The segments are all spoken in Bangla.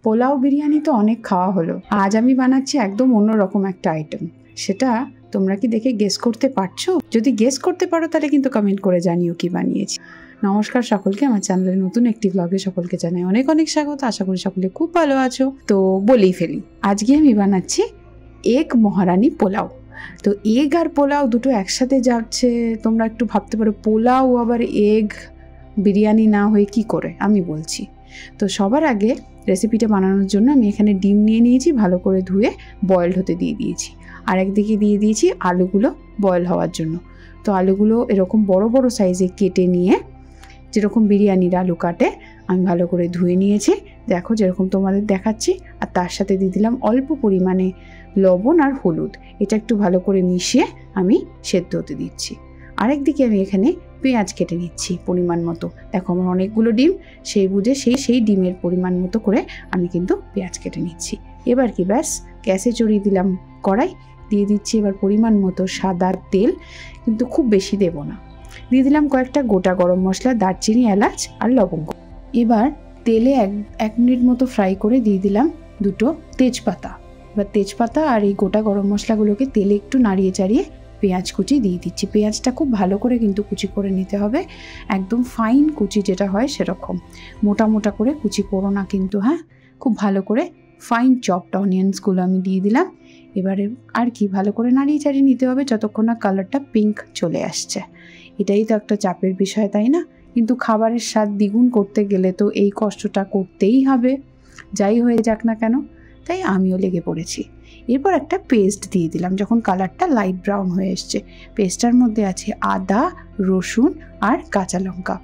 পোলাও বিরিয়ানি তো অনেক খাওয়া হলো, আজ আমি বানাচ্ছি একদম অন্যরকম একটা আইটেম। সেটা তোমরা কি দেখে গেস করতে পারছো? যদি গেস করতে পারো তাহলে কিন্তু কমেন্ট করে জানিও কি বানিয়েছি। নমস্কার সকলকে, আমার চ্যানেলের নতুন একটি ব্লগে সকলকে জানাই অনেক অনেক স্বাগত। আশা করি সকলে খুব ভালো আছো। তো বলেই ফেলি, আজকে আমি বানাচ্ছি এগ মহারানি পোলাও। তো এগ আর পোলাও দুটো একসাথে যাচ্ছে, তোমরা একটু ভাবতে পারো পোলাও আবার এগ বিরিয়ানি না হয়ে কি করে, আমি বলছি। তো সবার আগে রেসিপিটা বানানোর জন্য আমি এখানে ডিম নিয়ে নিয়েছি, ভালো করে ধুয়ে বয়েলড হতে দিয়ে দিয়েছি। আর একদিকে দিয়ে দিয়েছি আলুগুলো বয়েল হওয়ার জন্য। তো আলুগুলো এরকম বড় বড় সাইজে কেটে নিয়ে, যেরকম বিরিয়ানির আলু কাটে, আমি ভালো করে ধুয়ে নিয়েছি, দেখো যেরকম তোমাদের দেখাচ্ছি। আর তার সাথে দিয়ে দিলাম অল্প পরিমাণে লবণ আর হলুদ। এটা একটু ভালো করে মিশিয়ে আমি সেদ্ধ হতে দিচ্ছি। আরেকদিকে আমি এখানে পেঁয়াজ কেটে নিচ্ছি পরিমাণ মতো। দেখো আমার অনেকগুলো ডিম, সেই বুঝে সেই ডিমের পরিমাণ মতো করে আমি কিন্তু পেঁয়াজ কেটে নিচ্ছি। এবার কি ব্যাস, গ্যাসে চড়িয়ে দিলাম কড়াই, দিয়ে দিচ্ছি এবার পরিমাণ মতো সাদা তেল, কিন্তু খুব বেশি দেব না। দিয়ে দিলাম কয়েকটা গোটা গরম মশলা, দারচিনি, এলাচ আর লবঙ্গ। এবার তেলে এক মিনিট মতো ফ্রাই করে দিয়ে দিলাম দুটো তেজপাতা। এবার তেজপাতা আর এই গোটা গরম মশলাগুলোকে তেলে একটু নাড়িয়ে চাড়িয়ে পেঁয়াজ কুচি দিয়ে দিচ্ছি। পেঁয়াজটা খুব ভালো করে কিন্তু কুচি করে নিতে হবে, একদম ফাইন কুচি যেটা হয় সেরকম, মোটা মোটা করে কুচি করো না কিন্তু, হ্যাঁ। খুব ভালো করে ফাইন চপড অনিয়ন্সগুলো আমি দিয়ে দিলাম। এবারে আর কি ভালো করে নাড়িয়ে চাড়িয়ে নিতে হবে যতক্ষণ না কালারটা পিঙ্ক চলে আসছে। এটাই তো একটা চাপের বিষয়, তাই না? কিন্তু খাবারের স্বাদ দ্বিগুণ করতে গেলে তো এই কষ্টটা করতেই হবে, যাই হয়ে যাক না কেন। তাই আমিও লেগে পড়েছি। এরপর একটা পেস্ট দিয়ে দিলাম যখন কালারটা লাইট ব্রাউন হয়ে এসছে। পেস্টটার মধ্যে আছে আদা, রসুন আর কাঁচা লঙ্কা,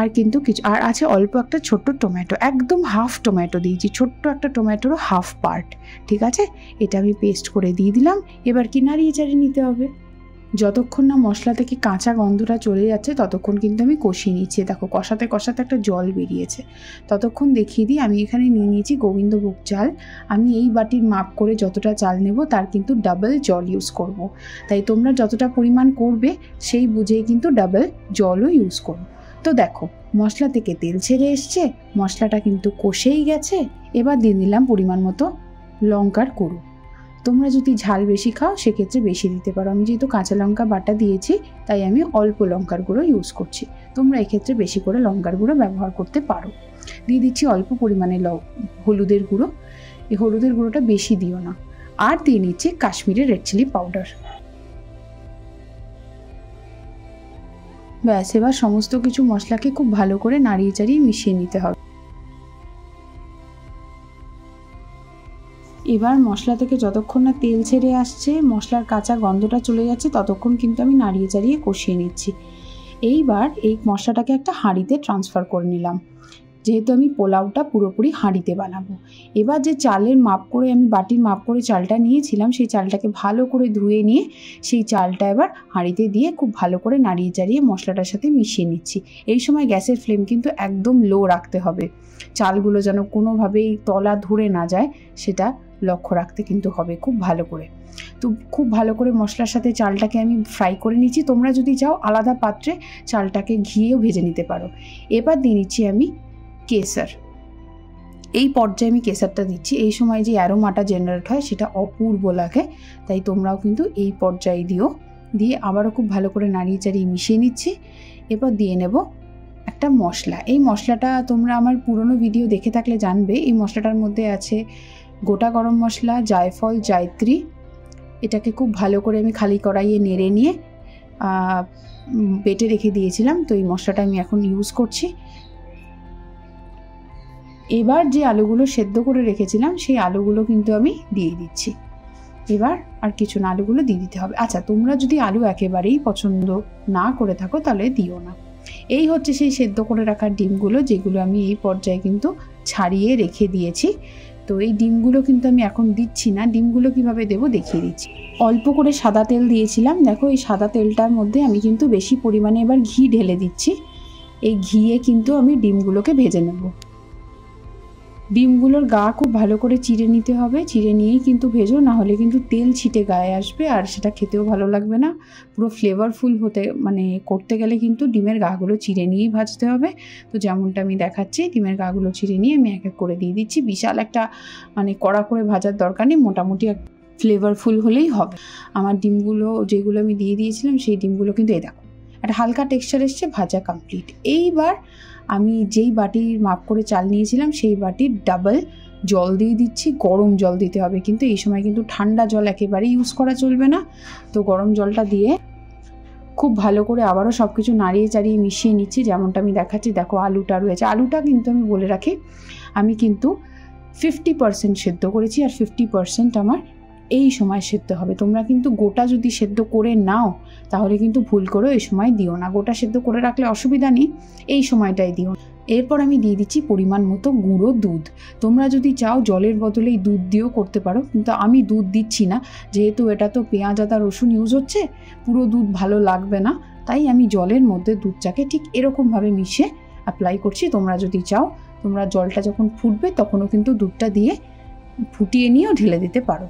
আর কিন্তু কিছু আর আছে অল্প একটা ছোট্ট টমেটো, একদম হাফ টমেটো দিয়েছি, ছোট্ট একটা টমেটোরও হাফ পার্ট, ঠিক আছে? এটা আমি পেস্ট করে দিয়ে দিলাম। এবার কি নাড়িয়ে চাড়িয়ে নিতে হবে যতক্ষণ না মশলা থেকে কাঁচা গন্ধটা চলে যাচ্ছে, ততক্ষণ কিন্তু আমি কষিয়ে নিচ্ছি। দেখো কষাতে কষাতে একটা জল বেরিয়েছে, ততক্ষণ দেখিয়ে দিই। আমি এখানে নিয়ে নিয়েছি গোবিন্দভোগ চাল। আমি এই বাটির মাপ করে যতটা চাল নেব তার কিন্তু ডাবল জল ইউজ করব। তাই তোমরা যতটা পরিমাণ করবে সেই বুঝেই কিন্তু ডাবল জলও ইউজ করো। তো দেখো মশলা থেকে তেল ছেড়ে এসছে, মশলাটা কিন্তু কষেই গেছে। এবার দিয়ে দিলাম পরিমাণ মতো লঙ্কার গুঁড়ো। তোমরা যদি ঝাল বেশি খাও সেক্ষেত্রে বেশি দিতে পারো। আমি যেহেতু কাঁচা লঙ্কা বাটা দিয়েছি তাই আমি অল্প লঙ্কার গুঁড়ো ইউজ করছি। তোমরা এক্ষেত্রে বেশি করে লঙ্কার গুঁড়ো ব্যবহার করতে পারো। দিয়ে দিচ্ছি অল্প পরিমাণে হলুদের গুঁড়ো। এই হলুদের গুঁড়োটা বেশি দিও না। আর দিয়ে নিচ্ছি কাশ্মীরি রেড চিলি পাউডার। ব্যাস, এবার সমস্ত কিছু মশলাকে খুব ভালো করে নাড়িয়ে চাড়িয়ে মিশিয়ে নিতে হবে। এবার মশলা থেকে যতক্ষণ না তেল ছেড়ে আসছে, মশলার কাঁচা গন্ধটা চলে যাচ্ছে, ততক্ষণ কিন্তু আমি নাড়িয়ে চাড়িয়ে কষিয়ে নিচ্ছি। এইবার এই মশলাটাকে একটা হাঁড়িতে ট্রান্সফার করে নিলাম, যেহেতু আমি পোলাওটা পুরোপুরি হাঁড়িতে বানাবো। এবার যে চালের মাপ করে আমি বাটির মাপ করে চালটা নিয়েছিলাম, সেই চালটাকে ভালো করে ধুয়ে নিয়ে সেই চালটা এবার হাঁড়িতে দিয়ে খুব ভালো করে নাড়িয়ে চাড়িয়ে মশলাটার সাথে মিশিয়ে নিচ্ছি। এই সময় গ্যাসের ফ্লেম কিন্তু একদম লো রাখতে হবে, চালগুলো যেন কোনোভাবেই তলা ধরে না যায় সেটা লক্ষ্য রাখতে কিন্তু হবে খুব ভালো করে। তো খুব ভালো করে মশলার সাথে চালটাকে আমি ফ্রাই করে নিচ্ছি। তোমরা যদি চাও আলাদা পাত্রে চালটাকে ঘিয়েও ভেজে নিতে পারো। এবার দিয়ে নিচ্ছি আমি কেসার। এই পর্যায়ে আমি কেসারটা দিচ্ছি। এই সময় যে অ্যারোমাটা জেনারেট হয় সেটা অপূর্ব লাগে, তাই তোমরাও কিন্তু এই পর্যায়ে দিও। দিয়ে আবারও খুব ভালো করে নাড়িয়ে চাড়িয়ে মিশিয়ে নিচ্ছি। এবার দিয়ে নেব একটা মশলা। এই মশলাটা তোমরা আমার পুরনো ভিডিও দেখে থাকলে জানবে। এই মশলাটার মধ্যে আছে গোটা গরম মশলা, জায়ফল, জায়ত্রী। এটাকে খুব ভালো করে আমি খালি কড়াইয়ে নেড়ে নিয়ে বেটে রেখে দিয়েছিলাম। তো এই মশলাটা আমি এখন ইউজ করছি। এবার যে আলুগুলো সেদ্ধ করে রেখেছিলাম সেই আলুগুলো কিন্তু আমি দিয়ে দিচ্ছি। এবার আর কিছু না, আলুগুলো দিয়ে দিতে হবে। আচ্ছা, তোমরা যদি আলু একেবারেই পছন্দ না করে থাকো তাহলে দিও না। এই হচ্ছে সেই সেদ্ধ করে রাখার ডিমগুলো, যেগুলো আমি এই পর্যায়ে কিন্তু ছাড়িয়ে রেখে দিয়েছি। তো এই ডিমগুলো কিন্তু আমি এখন দিচ্ছি না। ডিমগুলো কিভাবে দেবো দেখিয়ে দিচ্ছি। অল্প করে সাদা তেল দিয়েছিলাম, দেখো এই সাদা তেলটার মধ্যে আমি কিন্তু বেশি পরিমাণে এবার ঘি ঢেলে দিচ্ছি। এই ঘিয়ে কিন্তু আমি ডিমগুলোকে ভেজে নেব। ডিমগুলোর গা খুব ভালো করে চিড়ে নিতে হবে, চিড়ে নিয়েই কিন্তু ভেজো, না হলে কিন্তু তেল ছিটে গায়ে আসবে আর সেটা খেতেও ভালো লাগবে না। পুরো ফ্লেভারফুল হতে করতে গেলে কিন্তু ডিমের গাগুলো চিড়ে নিয়েই ভাজতে হবে। তো যেমনটা আমি দেখাচ্ছি, ডিমের গাগুলো চিড়ে নিয়ে আমি এক এক করে দিয়ে দিচ্ছি। বিশাল একটা কড়া করে ভাজার দরকার নেই, মোটামুটি ফ্লেভারফুল হলেই হবে। আমার ডিমগুলো যেগুলো আমি দিয়ে দিয়েছিলাম সেই ডিমগুলো কিন্তু এই দেখো একটা হালকা টেক্সচার এসছে, ভাজা কমপ্লিট। এইবার আমি যেই বাটির মাপ করে চাল নিয়েছিলাম সেই বাটির ডাবল জল দিয়ে দিচ্ছি। গরম জল দিতে হবে কিন্তু এই সময়, কিন্তু ঠান্ডা জল একেবারেই ইউজ করা চলবে না। তো গরম জলটা দিয়ে খুব ভালো করে আবারও সব কিছু নাড়িয়ে চাড়িয়ে মিশিয়ে নিচ্ছি। যেমনটা আমি দেখাচ্ছি, দেখো আলুটা রয়েছে। আলুটা কিন্তু আমি বলে রাখি, আমি কিন্তু 50% সেদ্ধ করেছি আর 50% আমার এই সময় সেদ্ধ হবে। তোমরা কিন্তু গোটা যদি সেদ্ধ করে নাও তাহলে কিন্তু ভুল করেও এই সময় দিও না। গোটা সেদ্ধ করে রাখলে অসুবিধা নেই, এই সময়টাই দিও। এরপর আমি দিয়ে দিচ্ছি পরিমাণ মতো গুঁড়ো দুধ। তোমরা যদি চাও জলের বদলেই দুধ দিয়েও করতে পারো, কিন্তু আমি দুধ দিচ্ছি না, যেহেতু এটা তো পেঁয়াজ আদা রসুন ইউজ হচ্ছে, পুরো দুধ ভালো লাগবে না। তাই আমি জলের মধ্যে দুধটাকে ঠিক এরকমভাবে মিশিয়ে অ্যাপ্লাই করছি। তোমরা যদি চাও, তোমরা জলটা যখন ফুটবে তখনও কিন্তু দুধটা দিয়ে ফুটিয়ে নিয়েও ঢেলে দিতে পারো।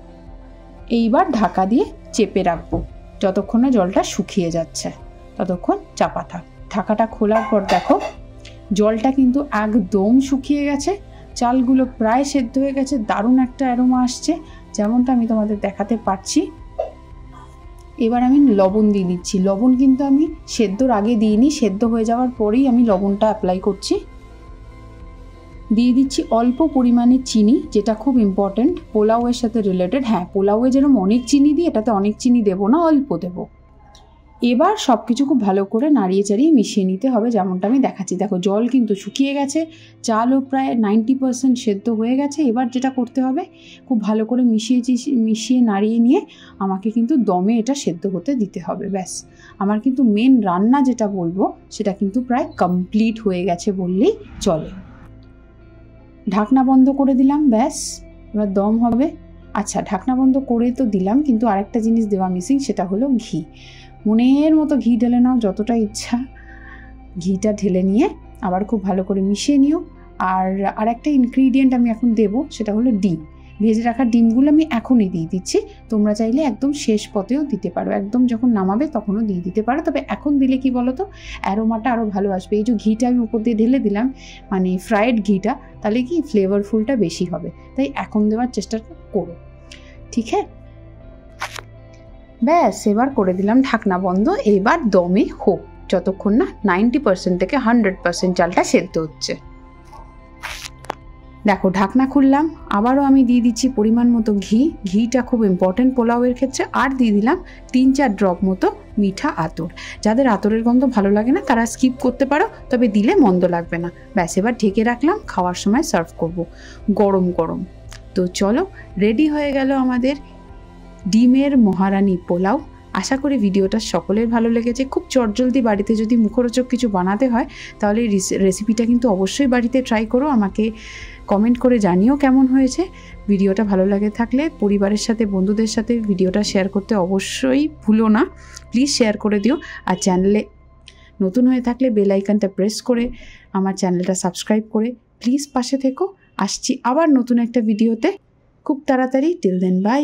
এইবার ঢাকা দিয়ে চেপে রাখবো যতক্ষণ না জলটা শুকিয়ে যাচ্ছে, ততক্ষণ চাপা থাক। ঢাকাটা খোলার পর দেখো জলটা কিন্তু একদম শুকিয়ে গেছে, চালগুলো প্রায় সেদ্ধ হয়ে গেছে, দারুণ একটা অ্যারোমা আসছে, যেমনটা আমি তোমাদের দেখাতে পারছি। এবার আমি লবণ দিয়ে দিচ্ছি। লবণ কিন্তু আমি সেদ্ধর আগে দিইনি, সেদ্ধ হয়ে যাওয়ার পরেই আমি লবণটা অ্যাপ্লাই করছি। দিয়ে দিচ্ছি অল্প পরিমাণে চিনি, যেটা খুব ইম্পর্ট্যান্ট, পোলাওয়ের সাথে রিলেটেড। হ্যাঁ, পোলাওয়ে যেরকম অনেক চিনি দিই, এটাতে অনেক চিনি দেবো না, অল্প দেবো। এবার সব কিছু খুব ভালো করে নাড়িয়ে চাড়িয়ে মিশিয়ে নিতে হবে, যেমনটা আমি দেখাচ্ছি। দেখো জল কিন্তু শুকিয়ে গেছে, চালও প্রায় 90% সেদ্ধ হয়ে গেছে। এবার যেটা করতে হবে, খুব ভালো করে মিশিয়ে নাড়িয়ে নিয়ে আমাকে কিন্তু দমে এটা সেদ্ধ হতে দিতে হবে। ব্যাস, আমার কিন্তু মেন রান্না যেটা বলবো সেটা কিন্তু প্রায় কমপ্লিট হয়ে গেছে বললেই চলে। ঢাকনা বন্ধ করে দিলাম, ব্যাস এবার দম হবে। আচ্ছা, ঢাকনা বন্ধ করে তো দিলাম, কিন্তু আরেকটা জিনিস দেওয়া মিসিং, সেটা হলো ঘি। মনের মতো ঘি ঢেলে নাও, যতটা ইচ্ছা ঘিটা ঢেলে নিয়ে আবার খুব ভালো করে মিশিয়ে নিও। আর আরেকটা ইনগ্রিডিয়েন্ট আমি এখন দেবো, সেটা হলো ডিম। ভেজে রাখা ডিমগুলো আমি এখনই দিয়ে দিচ্ছি, তোমরা চাইলে একদম শেষ পথেও দিতে পারো, একদম যখন নামাবে তখনও দিয়ে দিতে পারো। তবে এখন দিলে কি বলো তো, অ্যারোমাটা আরও ভালো আসবে। এই যে ঘিটা আমি উপর দিয়ে ঢেলে দিলাম, ফ্রাইড ঘিটা, তাহলে কি ফ্লেভারফুলটা বেশি হবে, তাই এখন দেওয়ার চেষ্টা করো, ঠিক আছে? ব্যাস, এবার করে দিলাম ঢাকনা বন্ধ। এবার দমে হোক যতক্ষণ না 90% থেকে 100% চালটা সেদ্ধ হচ্ছে। দেখো ঢাকনা খুললাম, আবারও আমি দিয়ে দিচ্ছি পরিমাণ মতো ঘি। ঘিটা খুব ইম্পর্টেন্ট পোলাওয়ের ক্ষেত্রে। আর দিয়ে দিলাম 3-4 ড্রপ মতো মিঠা আতর। যাদের আতরের গন্ধ ভালো লাগে না তারা স্কিপ করতে পারো, তবে দিলে মন্দ লাগবে না। ব্যাস, এবার ঢেকে রাখলাম, খাওয়ার সময় সার্ভ করব গরম গরম। তো চলো, রেডি হয়ে গেল আমাদের ডিমের মহারানী পোলাও। আশা করি ভিডিওটা সকলের ভালো লেগেছে। খুব চটজলদি বাড়িতে যদি মুখরোচক কিছু বানাতে হয় তাহলে এই রেসিপিটা কিন্তু অবশ্যই বাড়িতে ট্রাই করো। আমাকে কমেন্ট করে জানিও কেমন হয়েছে। ভিডিওটা ভালো লাগে থাকলে পরিবারের সাথে, বন্ধুদের সাথে ভিডিওটা শেয়ার করতে অবশ্যই ভুলো না, প্লিজ শেয়ার করে দিও। আর চ্যানেলে নতুন হয়ে থাকলে বেল আইকনটা প্রেস করে আমার চ্যানেলটা সাবস্ক্রাইব করে প্লিজ পাশে থেকো। আসছি আবার নতুন একটা ভিডিওতে খুব তাড়াতাড়ি। Till then, by.